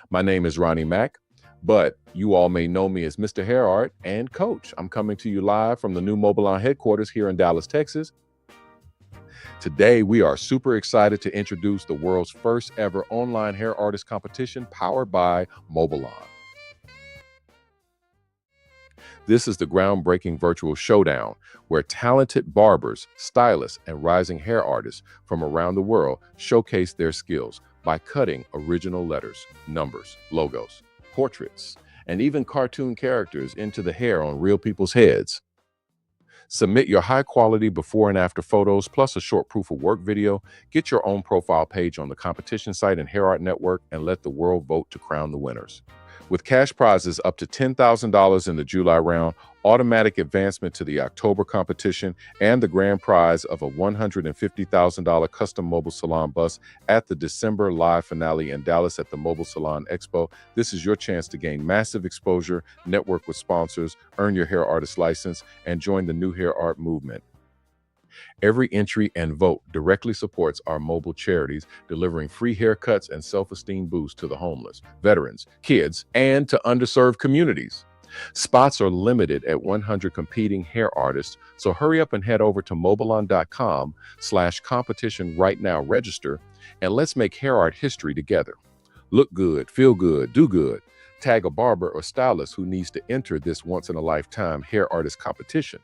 My name is Ronnie Mack, but you all may know me as Mr. Hair Art and Coach. I'm coming to you live from the new Mobalon headquarters here in Dallas, Texas. Today, we are super excited to introduce the world's first ever online hair artist competition powered by Mobalon. This is the groundbreaking virtual showdown where talented barbers, stylists, and rising hair artists from around the world showcase their skills by cutting original letters, numbers, logos, portraits, and even cartoon characters into the hair on real people's heads. Submit your high-quality before and after photos plus a short proof of work video. Get your own profile page on the competition site and Hair Art Network and let the world vote to crown the winners. With cash prizes up to $10,000 in the July round, automatic advancement to the October competition, and the grand prize of a $150,000 custom mobile salon bus at the December live finale in Dallas at the Mobile Salon EXPO, this is your chance to gain massive exposure, network with sponsors, earn your hair artist license, and join the new hair art movement. Every entry and vote directly supports our mobile charities, delivering free haircuts and self-esteem boosts to the homeless, veterans, kids, and to underserved communities. Spots are limited at 100 competing hair artists, so hurry up and head over to mobalon.com/competition right now, register, and let's make hair art history together. Look good, feel good, do good. Tag a barber or stylist who needs to enter this once-in-a-lifetime hair artist competition.